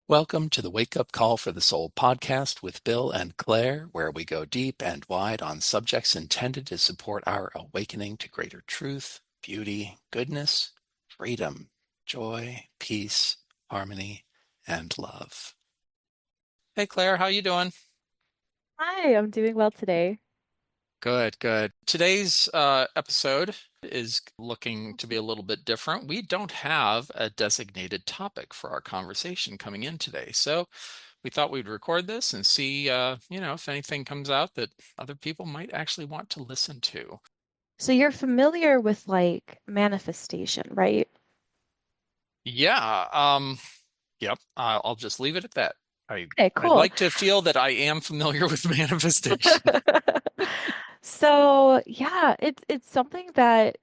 Welcome to the Wake Up Call for the Soul podcast with Bill and Claire, where we go deep and wide on subjects intended to support our awakening to greater truth, beauty, goodness, freedom, joy, peace, harmony, and love. Hey Claire, how you doing? Hi, I'm doing well today. Good, good. Today's episode is looking to be a little bit different. We don't have a designated topic for our conversation coming in today. So we thought we'd record this and see, if anything comes out that other people might actually want to listen to. So you're familiar with like manifestation, right? Yeah, yep. I'll just leave it at that. I Okay, I'd cool. like to feel that I am familiar with manifestation. So yeah, it's something that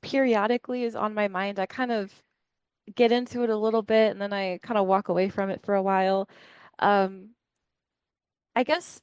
periodically is on my mind. I kind of get into it a little bit and then I kind of walk away from it for a while. Um, I guess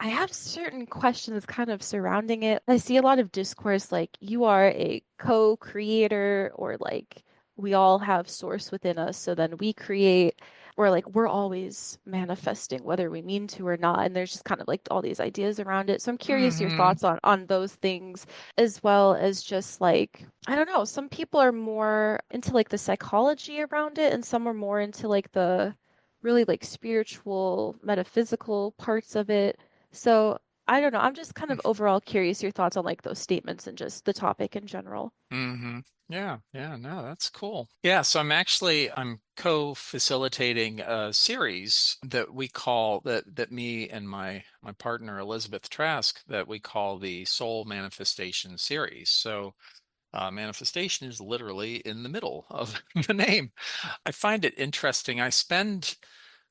I have certain questions kind of surrounding it. I see a lot of discourse like you are a co-creator or like we all have source within us, so then we create, or like we're always manifesting whether we mean to or not. And there's just kind of like all these ideas around it. So I'm curious your Hmm. thoughts on those things as well as just like, I don't know, some people are more into like the psychology around it and some are more into like the really like spiritual, metaphysical parts of it. So I don't know. I'm just kind of overall curious your thoughts on like those statements and just the topic in general. Hmm. Yeah, yeah, no, that's cool. Yeah, so I'm co-facilitating a series that we call that me and my partner Elizabeth Trask that we call the Soul Manifestation series. So manifestation is literally in the middle of the name. I find it interesting. I spend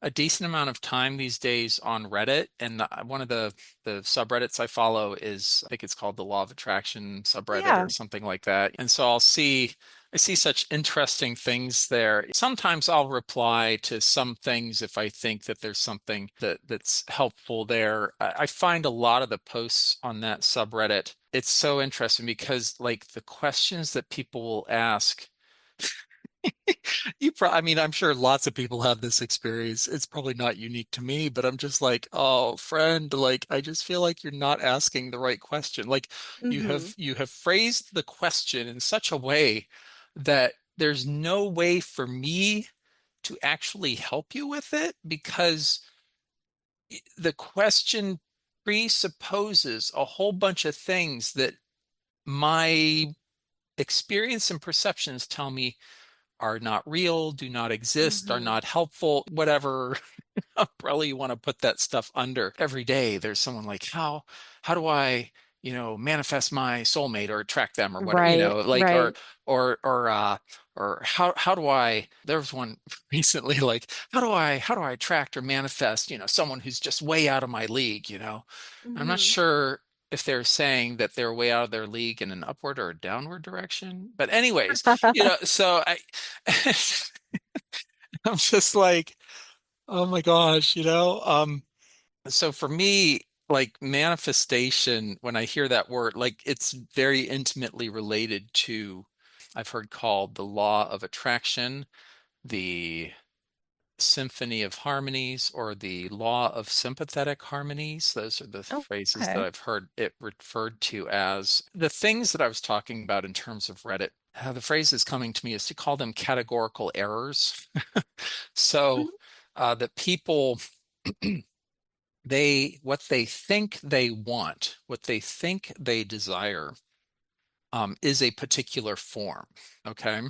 a decent amount of time these days on Reddit, and one of the subreddits I follow is, I think it's called the Law of Attraction Oh subreddit or yeah. something like that. And so I see such interesting things there. Sometimes I'll reply to some things if I think that there's something that's helpful there. I find a lot of the posts on that subreddit, it's so interesting because like the questions that people will ask. I mean, I'm sure lots of people have this experience. It's probably not unique to me, but I'm just like, oh, friend, like I just feel like you're not asking the right question. Like Mm-hmm. you have phrased the question in such a way that there's no way for me to actually help you with it because the question presupposes a whole bunch of things that my experience and perceptions tell me are not real, do not exist, are Mm-hmm. not helpful, whatever umbrella you want to put that stuff under. Every day there's someone like, how do I, manifest my soulmate or attract them or whatever, Right, like right. or or uh or how do I, there was one recently like how do I attract or manifest, someone who's just way out of my league. I'm not Mm-hmm. sure if they're saying that they're way out of their league in an upward or a downward direction. But anyways, so I'm just like, oh my gosh. So for me, like manifestation, when I hear that word, like it's very intimately related to, I've heard called the law of attraction, the symphony of harmonies, or the law of sympathetic harmonies. Those are the Oh, phrases that okay. I've heard it referred to as. The things that I was talking about in terms of Reddit, the phrase is coming to me is to call them categorical errors. So Mhm. that people, what they think they want, what they think they desire, is a particular form. Okay.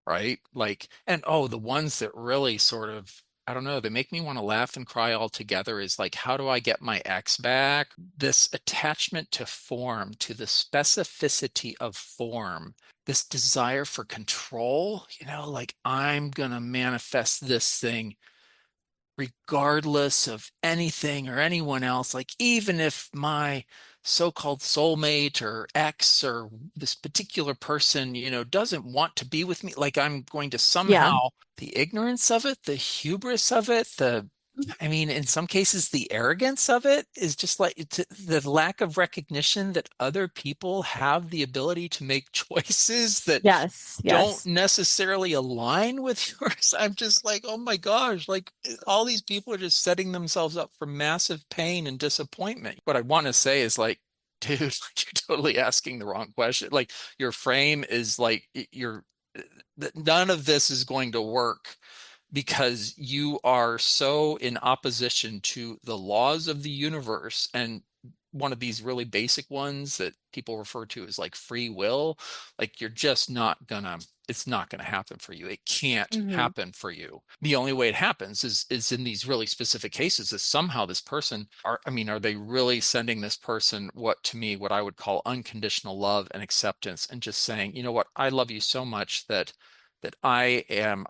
Right? Like, and oh, the ones that really sort of, I don't know, they make me want to laugh and cry all together is like, how do I get my ex back? This attachment to form, to the specificity of form, this desire for control, like I'm gonna manifest this thing regardless of anything or anyone else. Like, even if my so-called soulmate or ex or this particular person, doesn't want to be with me, like, I'm going to Yeah. somehow, the ignorance of it, the hubris of it, the I mean, in some cases, the arrogance of it is just like the lack of recognition that other people have the ability to make choices that Yes, don't yes. necessarily align with yours. I'm just like, oh my gosh, like all these people are just setting themselves up for massive pain and disappointment. What I want to say is like, dude, you're totally asking the wrong question. Like your frame is like you're none of this is going to work because you are so in opposition to the laws of the universe and one of these really basic ones that people refer to as like free will, like you're just not gonna, it's not gonna happen for you. It can't Hmm. happen for you. The only way it happens is in these really specific cases is somehow this person are, I mean, are they really sending this person what to me, what I would call unconditional love and acceptance and just saying, you know what, I love you so much that I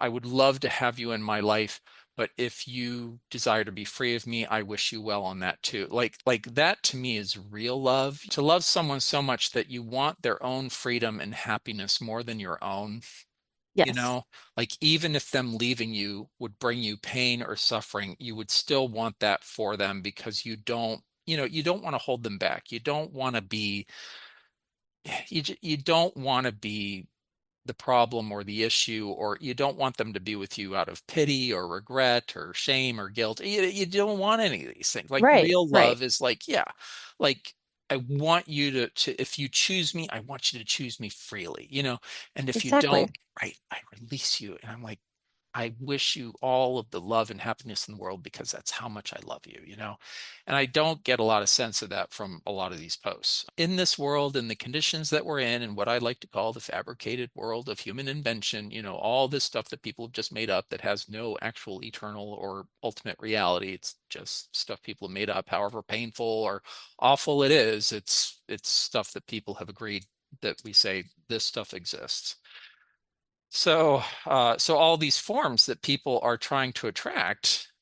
would love to have you in my life, but if you desire to be free of me, I wish you well on that too. Like that to me is real love. To love someone so much that you want their own freedom and happiness more than your own, you Yes. know, like even if them leaving you would bring you pain or suffering, you would still want that for them because you don't, you know, you don't want to hold them back. You don't want to be, you don't want to be the problem or the issue, or you don't want them to be with you out of pity or regret or shame or guilt. You don't want any of these things. Like Right, real right. love is like, yeah, like I want you if you choose me, I want you to choose me freely, you know, and if you Exactly. don't, right, I release you. And I'm like, I wish you all of the love and happiness in the world because that's how much I love you, you know? And I don't get a lot of sense of that from a lot of these posts. In this world and the conditions that we're in, and what I like to call the fabricated world of human invention, you know, all this stuff that people have just made up that has no actual eternal or ultimate reality. It's just stuff people have made up, however painful or awful it is. It's stuff that people have agreed that we say this stuff exists. So all these forms that people are trying to attract,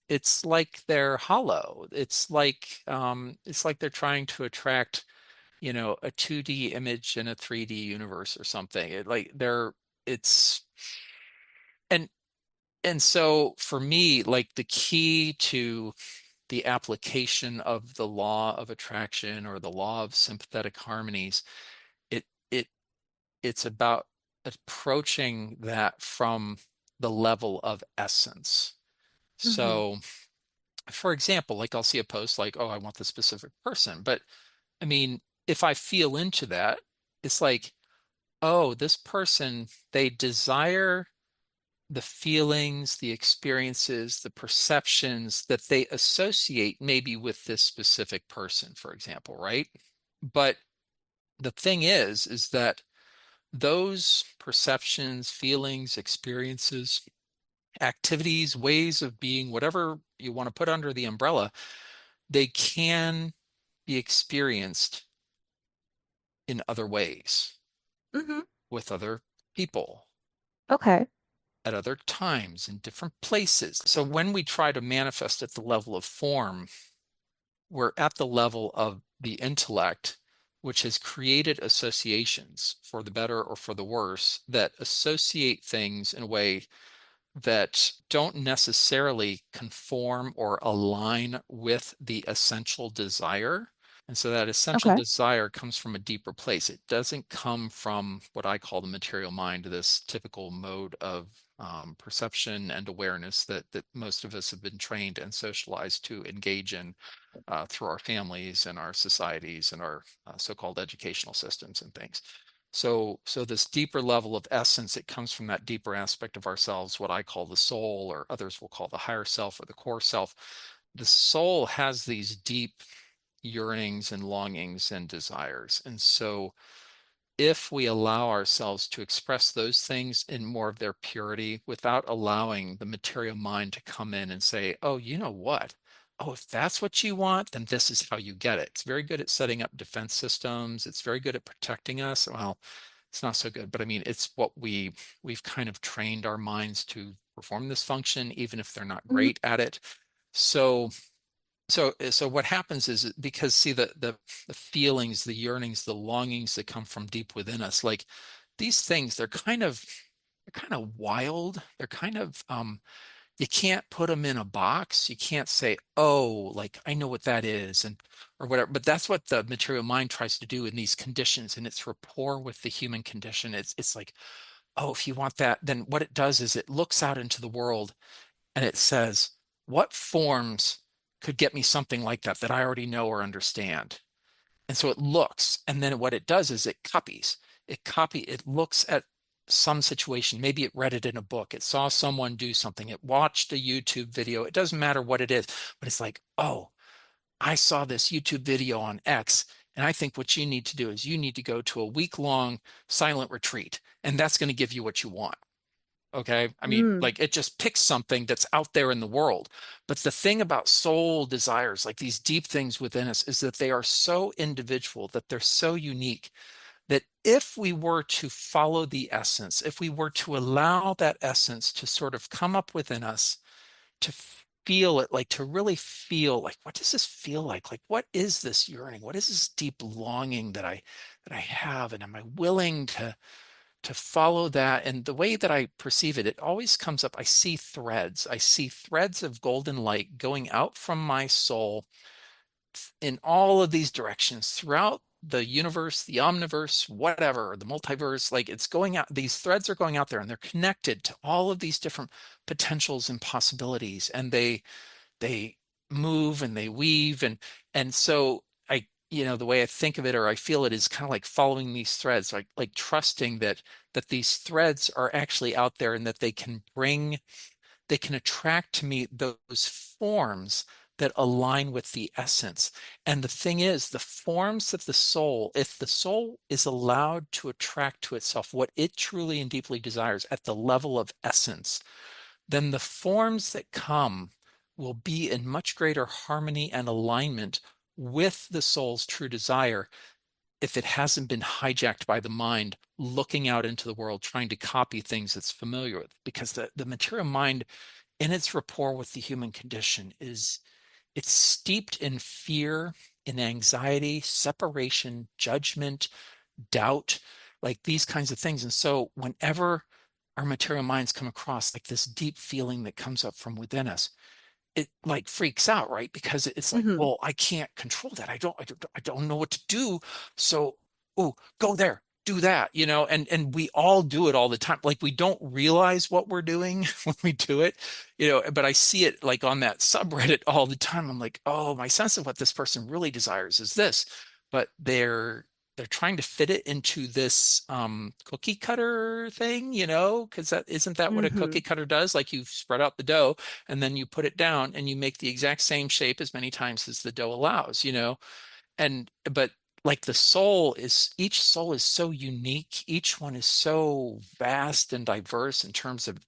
it's like they're hollow. It's like they're trying to attract, you know, a 2D image in a 3D universe or something. It's, and, and so for me, like the key to the application of the law of attraction or the law of sympathetic harmonies, it, it it's about approaching that from the level of essence. Hmm. So, for example, like I'll see a post like, oh, I want this specific person. But I mean, if I feel into that, it's like, oh, this person, they desire the feelings, the experiences, the perceptions that they associate maybe with this specific person, for example, right? But the thing is that those perceptions, feelings, experiences, activities, ways of being, whatever you want to put under the umbrella, they can be experienced in other ways Hmm. with other people Okay. at other times in different places. So when we try to manifest at the level of form, we're at the level of the intellect, which has created associations for the better or for the worse that associate things in a way that don't necessarily conform or align with the essential desire. And so that essential Okay. desire comes from a deeper place. It doesn't come from what I call the material mind, this typical mode of perception and awareness that most of us have been trained and socialized to engage in through our families and our societies and our so-called educational systems and things. So this deeper level of essence, it comes from that deeper aspect of ourselves, what I call the soul, or others will call the higher self or the core self. The soul has these deep yearnings and longings and desires. And so if we allow ourselves to express those things in more of their purity without allowing the material mind to come in and say, oh, you know what? Oh, if that's what you want, then this is how you get it. It's very good at setting up defense systems. It's very good at protecting us. Well, it's not so good, but I mean, it's what we've kind of trained our minds to perform this function, even if they're not Hmm. great at it. So what happens is because see the feelings, the yearnings, the longings that come from deep within us, like these things, they're kind of wild. They're kind of you can't put them in a box. You can't say, oh, like I know what that is and or whatever. But that's what the material mind tries to do in these conditions, and its rapport with the human condition. It's like, oh, if you want that, then what it does is it looks out into the world and it says, what forms could get me something like that that I already know or understand? And so it looks, and then what it does is it copies. It looks at some situation. Maybe it read it in a book. It saw someone do something. It watched a YouTube video. It doesn't matter what it is, but it's like, oh, I saw this YouTube video on X, and I think what you need to do is you need to go to a week-long silent retreat, and that's going to give you what you want. Okay. I mean, Mm. like it just picks something that's out there in the world. But the thing about soul desires, like these deep things within us, is that they are so individual, that they're so unique, that if we were to follow the essence, if we were to allow that essence to sort of come up within us, to feel it, like to really feel like, what does this feel like? Like, what is this yearning? What is this deep longing that I have? And am I willing to follow that? And the way that I perceive it, it always comes up. I see threads. I see threads of golden light going out from my soul in all of these directions throughout the universe, the omniverse, whatever, the multiverse. Like it's going out, these threads are going out there and they're connected to all of these different potentials and possibilities. And they move and they weave. And so the way I think of it or I feel it is kind of like following these threads, like trusting that these threads are actually out there and that they can attract to me those forms that align with the essence. And the thing is, the forms of the soul, if the soul is allowed to attract to itself what it truly and deeply desires at the level of essence, then the forms that come will be in much greater harmony and alignment with the soul's true desire if it hasn't been hijacked by the mind looking out into the world trying to copy things it's familiar with. Because the material mind in its rapport with the human condition is it's steeped in fear, in anxiety, separation, judgment, doubt, like these kinds of things. And so whenever our material minds come across like this deep feeling that comes up from within us, it like freaks out, right? Because it's like, Hmm. well, I can't control that. I don't know what to do. So, oh, go there, do that, and we all do it all the time. Like we don't realize what we're doing when we do it, but I see it like on that subreddit all the time. I'm like, oh, my sense of what this person really desires is this, but they're trying to fit it into this cookie cutter thing, because that isn't that what a Hmm. cookie cutter does? Like you spread out the dough and then you put it down and you make the exact same shape as many times as the dough allows, and but like the soul is each soul is so unique, each one is so vast and diverse in terms of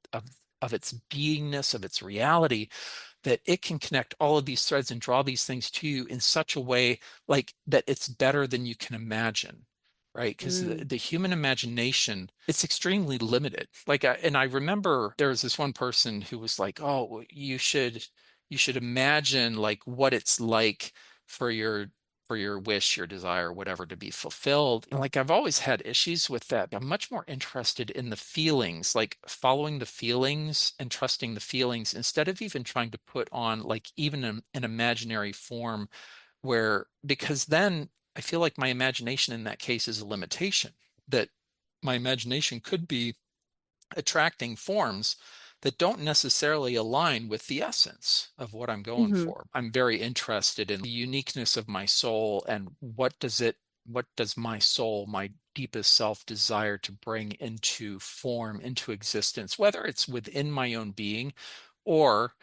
its beingness, of its reality, that it can connect all of these threads and draw these things to you in such a way like that it's better than you can imagine. Right. Because Mm. the human imagination, it's extremely limited. Like, and I remember there was this one person who was like, oh, you should imagine like what it's like for your wish, your desire, whatever to be fulfilled. And like I've always had issues with that. I'm much more interested in the feelings, like following the feelings and trusting the feelings instead of even trying to put on like even an imaginary form where because then I feel like my imagination in that case is a limitation, that my imagination could be attracting forms that don't necessarily align with the essence of what I'm going Hmm. for. I'm very interested in the uniqueness of my soul and what does my soul, my deepest self desire to bring into form, into existence, whether it's within my own being or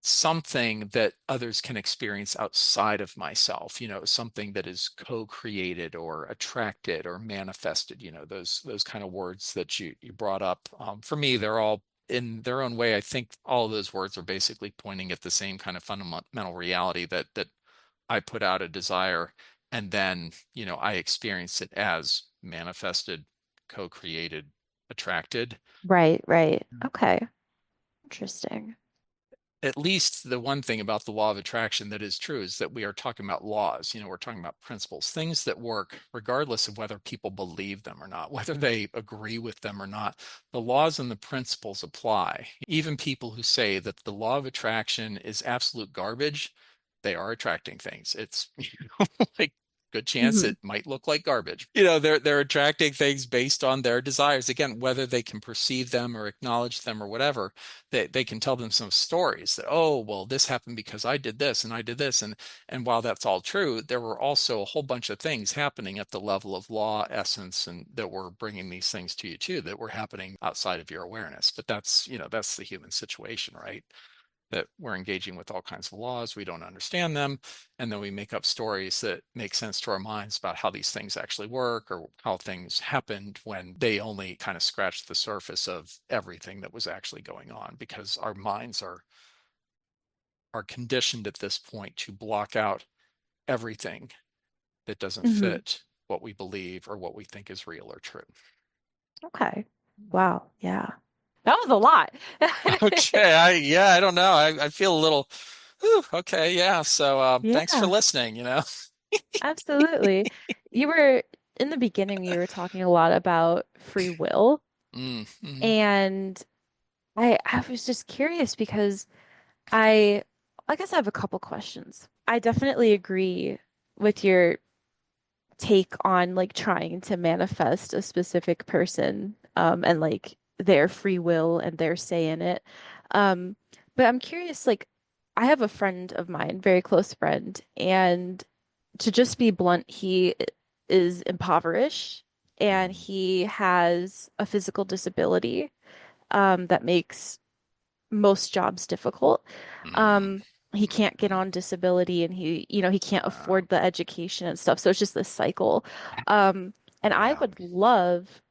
something that others can experience outside of myself, something that is co-created or attracted or manifested, those kind of words that you brought up. For me, they're all in their own way. I think all of those words are basically pointing at the same kind of fundamental reality that I put out a desire and then, I experience it as manifested, co-created, attracted. Right, right. Okay. Interesting. at least the one thing about the law of attraction that is true is that we are talking about laws. We're talking about principles, things that work regardless of whether people believe them or not, whether they agree with them or not. The laws and the principles apply. Even people who say that the law of attraction is absolute garbage, they are attracting things. It's like good chance Hmm. it might look like garbage. They're attracting things based on their desires. Again, whether they can perceive them or acknowledge them or whatever, they can tell them some stories that, oh, well, this happened because I did this and I did this. And while that's all true, there were also a whole bunch of things happening at the level of law, essence, and that were bringing these things to you too, that were happening outside of your awareness. But that's the human situation, right? That we're engaging with all kinds of laws, we don't understand them, and then we make up stories that make sense to our minds about how these things actually work or how things happened when they only kind of scratched the surface of everything that was actually going on because our minds are conditioned at this point to block out everything that doesn't Hmm. fit what we believe or what we think is real or true. Okay. Wow. Yeah. That was a lot. Okay, yeah, I don't know. I feel a little, whew, okay, yeah. So thanks for Yeah, listening. absolutely. You were in the beginning, you were talking a lot about free will. Mm-hmm. And I was just curious because I I guess I have a couple questions. I definitely agree with your take on like trying to manifest a specific person and like their free will and their say in it. Um, but I'm curious, like I have a friend of mine, very close friend, and to just be blunt, he is impoverished and he has a physical disability that makes most jobs difficult. Mm-hmm. Um, he can't get on disability and he can't Wow. afford the education and stuff. So it's just this cycle. Um, and I Yeah. would love,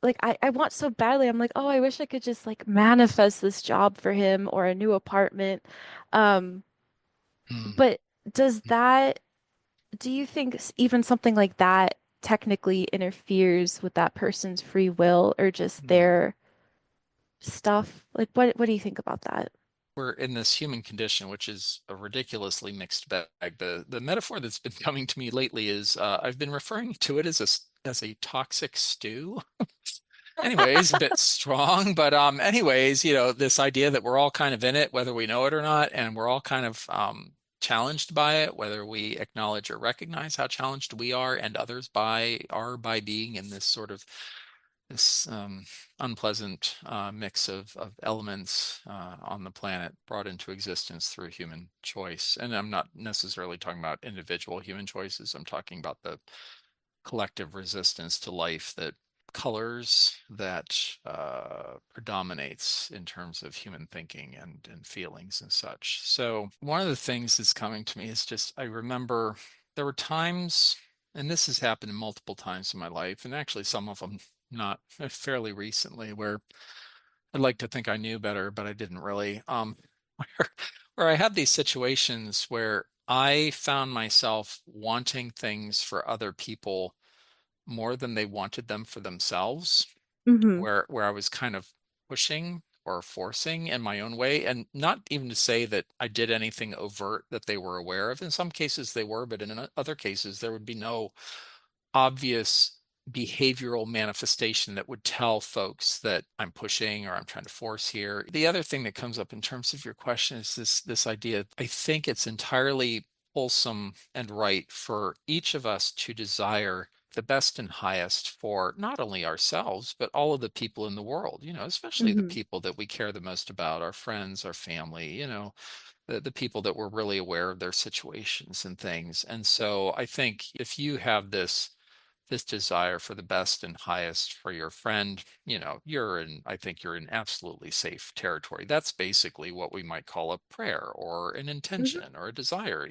like, I want so badly. I'm like, oh, I wish I could just like manifest this job for him or a new apartment. Um, Mm. but does that, do you think even something like that technically interferes with that person's free will or just Mm. their stuff? Like, what do you think about that? We're in this human condition, which is a ridiculously mixed bag. The metaphor that's been coming to me lately is I've been referring to it as a toxic stew. Anyways, a bit strong, but anyways, this idea that we're all kind of in it, whether we know it or not, and we're all kind of challenged by it, whether we acknowledge or recognize how challenged we are and others by being in this sort of this unpleasant mix of elements on the planet brought into existence through human choice. And I'm not necessarily talking about individual human choices. I'm talking about the collective resistance to life that colors that predominates in terms of human thinking and feelings and such. So one of the things that's coming to me is just I remember there were times, and this has happened multiple times in my life, and actually some of them not fairly recently, where I'd like to think I knew better, but I didn't really. Where where I had these situations where I found myself wanting things for other people more than they wanted them for themselves, Hmm. where I was kind of pushing or forcing in my own way, and not even to say that I did anything overt that they were aware of. In some cases they were, but in other cases there would be no obvious behavioral manifestation that would tell folks that I'm pushing or I'm trying to force here. The other thing that comes up in terms of your question is this idea. I think it's entirely wholesome and right for each of us to desire the best and highest for not only ourselves, but all of the people in the world, especially the Hmm. people that we care the most about, our friends, our family, the people that we're really aware of their situations and things. And so I think if you have this desire for the best and highest for your friend, I think you're in absolutely safe territory. That's basically what we might call a prayer or an Hmm. intention or a desire.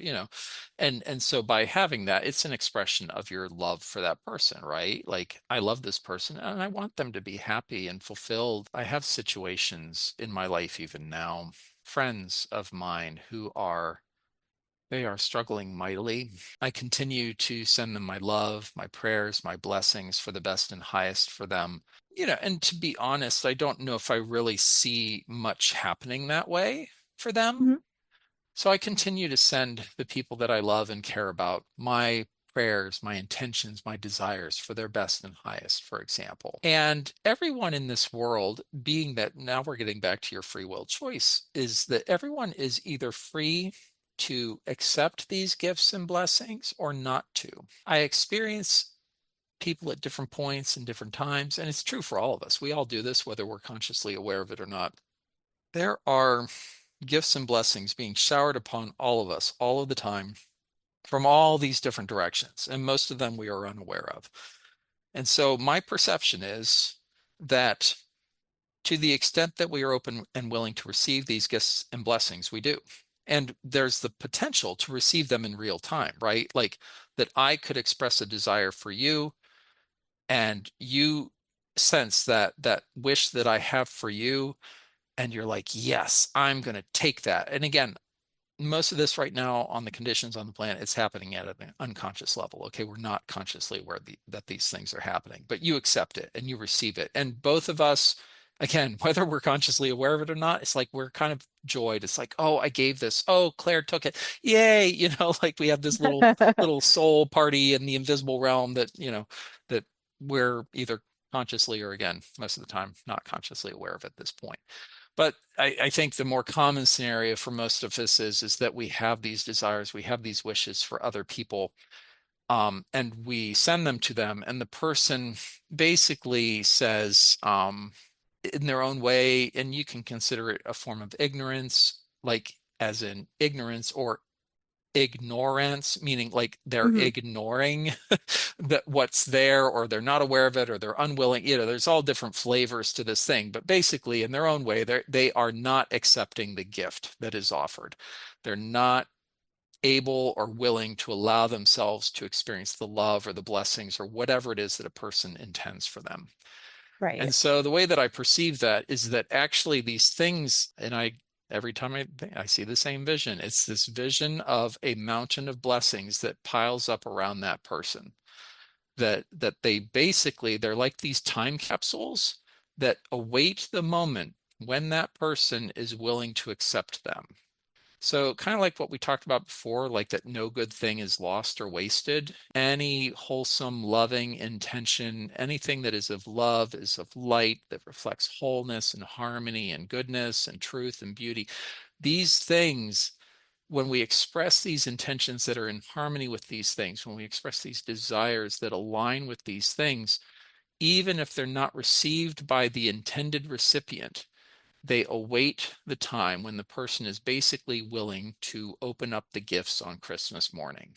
And so by having that, it's an expression of your love for that person, right? Like I love this person and I want them to be happy and fulfilled. I have situations in my life even now, friends of mine who are they are struggling mightily. I continue to send them my love, my prayers, my blessings for the best and highest for them. And to be honest, I don't know if I really see much happening that way. for them. Hmm. So I continue to send the people that I love and care about my prayers, my intentions, my desires for their best and highest, for example. And everyone in this world, being that now we're getting back to your free will choice, is that everyone is either free to accept these gifts and blessings or not to. I experience people at different points and different times, and it's true for all of us. We all do this, whether we're consciously aware of it or not. There are gifts and blessings being showered upon all of us all of the time from all these different directions, and most of them we are unaware of. And so my perception is that to the extent that we are open and willing to receive these gifts and blessings, we do. And there's the potential to receive them in real time, right? Like that I could express a desire for you and you sense that wish that I have for you, and you're like, yes, I'm going to take that. And again, most of this right now on the conditions on the planet, it's happening at an unconscious level. Okay, we're not consciously aware that these things are happening, but you accept it and you receive it. And both of us, again, whether we're consciously aware of it or not, it's like we're kind of joyed. It's like, oh, I gave this. Oh, Claire took it. Yay! Like we have this little soul party in the invisible realm that we're either consciously or again, most of the time, not consciously aware of at this point. But I think the more common scenario for most of us is that we have these desires, we have these wishes for other people, and we send them to them, and the person basically says, in their own way, and you can consider it a form of ignorance, like as in ignorance, or ignorance, meaning like they're Hmm. ignoring that what's there, or they're not aware of it, or they're unwilling. There's all different flavors to this thing, but basically, in their own way, they are not accepting the gift that is offered. They're not able or willing to allow themselves to experience the love or the blessings or whatever it is that a person intends for them. Right. And so the way that I perceive that is that actually these things, and every time I see the same vision, it's this vision of a mountain of blessings that piles up around that person. That they basically, they're like these time capsules that await the moment when that person is willing to accept them. So, kind of like what we talked about before, like that no good thing is lost or wasted. Any wholesome, loving intention, anything that is of love, is of light, that reflects wholeness and harmony and goodness and truth and beauty. These things, when we express these intentions that are in harmony with these things, when we express these desires that align with these things, even if they're not received by the intended recipient, they await the time when the person is basically willing to open up the gifts on Christmas morning,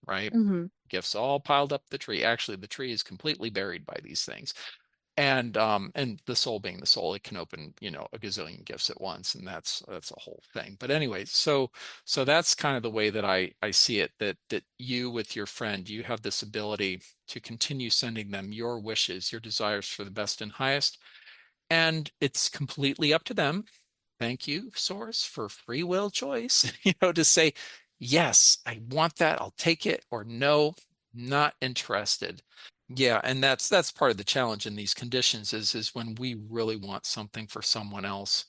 right? Hmm. Gifts all piled up the tree. Actually, the tree is completely buried by these things. And the soul being the soul, it can open, a gazillion gifts at once, and that's a whole thing. But anyway, so that's kind of the way that I see it, that you with your friend, you have this ability to continue sending them your wishes, your desires for the best and highest, and it's completely up to them. Thank you, Source, for free will choice, to say, yes, I want that, I'll take it, or no, not interested. Yeah, and that's part of the challenge in these conditions is when we really want something for someone else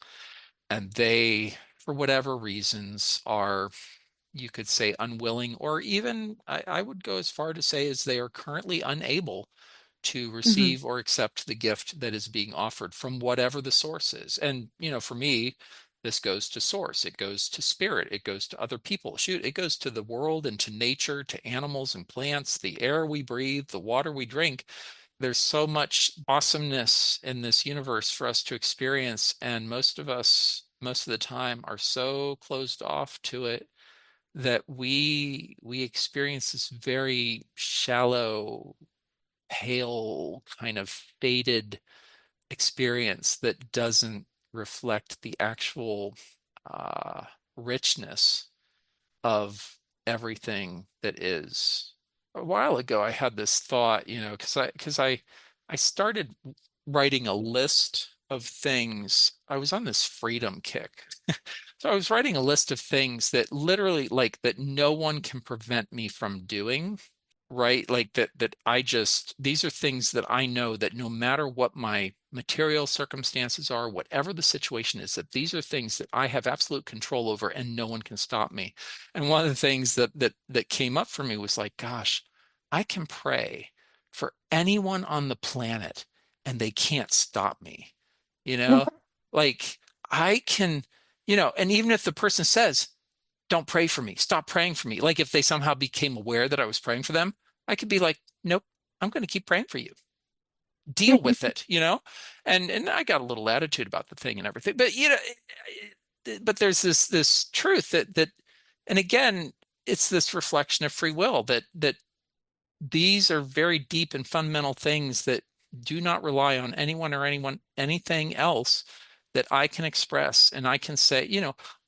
and they, for whatever reasons, are, you could say, unwilling, or even I would go as far to say as they are currently unable to Hmm. receive or accept the gift that is being offered from whatever the source is. And, for me, this goes to source, it goes to spirit, it goes to other people. Shoot, it goes to the world and to nature, to animals and plants, the air we breathe, the water we drink. There's so much awesomeness in this universe for us to experience. And most of us, most of the time, are so closed off to it that we experience this very shallow, pale, kind of faded experience that doesn't reflect the actual uh, richness of everything that is. A while ago, I had this thought, because I started writing a list of things. I was on this freedom kick. So I was writing a list of things that literally, like, that no one can prevent me from doing, right? Like that I just, these are things that I know that no matter what my material circumstances are, whatever the situation is, that these are things that I have absolute control over and no one can stop me. And one of the things that came up for me was like, gosh, I can pray for anyone on the planet and they can't stop me. You know, like I can, and even if the person says, don't pray for me, stop praying for me, like if they somehow became aware that I was praying for them, I could be like, nope, I'm going to keep praying for you, deal with it. And I got a little attitude about the thing and everything, but but there's this truth that and again, it's this reflection of free will that these are very deep and fundamental things that do not rely on anyone or anything else, that I can express. And I can say,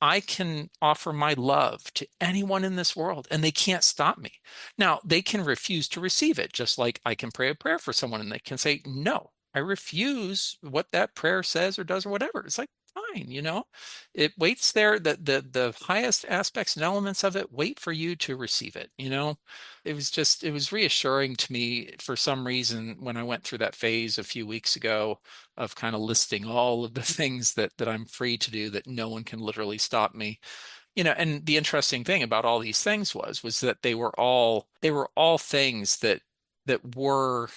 I can offer my love to anyone in this world and they can't stop me. Now, they can refuse to receive it, just like I can pray a prayer for someone and they can say, no, I refuse what that prayer says or does or whatever. It's like, fine. It waits there. The highest aspects and elements of it wait for you to receive it. It was reassuring to me for some reason when I went through that phase a few weeks ago of kind of listing all of the things that I'm free to do, that no one can literally stop me. And the interesting thing about all these things was that they were all things that were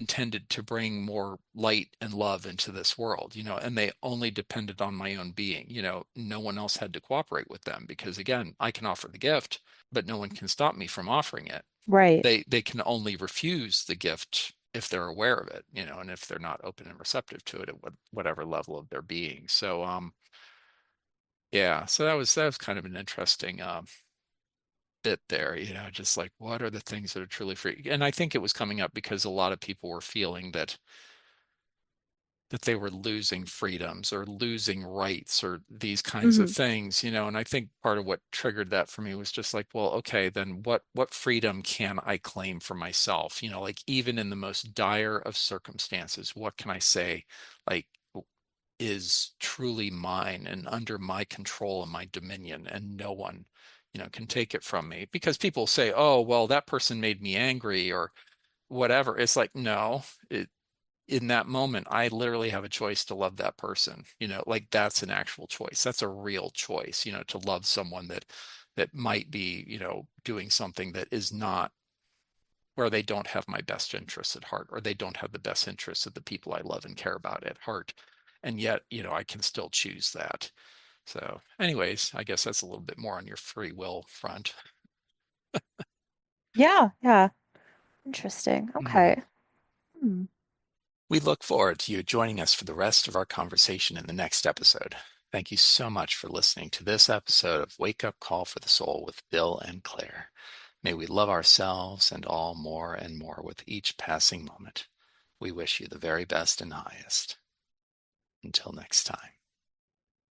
intended to bring more light and love into this world, and they only depended on my own being. No one else had to cooperate with them because again, I can offer the gift, but no one can stop me from offering it. Right. They can only refuse the gift if they're aware of it, and if they're not open and receptive to it at whatever level of their being. So yeah, so that was kind of an interesting bit there, just like what are the things that are truly free? And I think it was coming up because a lot of people were feeling that they were losing freedoms or losing rights or these kinds of Hmm. things, and I think part of what triggered that for me was just like, well, okay, then what freedom can I claim for myself? Like even in the most dire of circumstances, what can I say like is truly mine and under my control and my dominion, and no one can take it from me? Because people say, oh, well, that person made me angry or whatever. It's like, no, in that moment, I literally have a choice to love that person, like that's an actual choice. That's a real choice, to love someone that might be, doing something that is not where they don't have my best interests at heart, or they don't have the best interests of the people I love and care about at heart. And yet, I can still choose that. So, anyways, I guess that's a little bit more on your free will front. Yeah, yeah. Interesting. Mm. Okay. Hmm. We look forward to you joining us for the rest of our conversation in the next episode. Thank you so much for listening to this episode of Wake Up Call for the Soul with Bill and Claire. May we love ourselves and all more and more with each passing moment. We wish you the very best and highest. Until next time.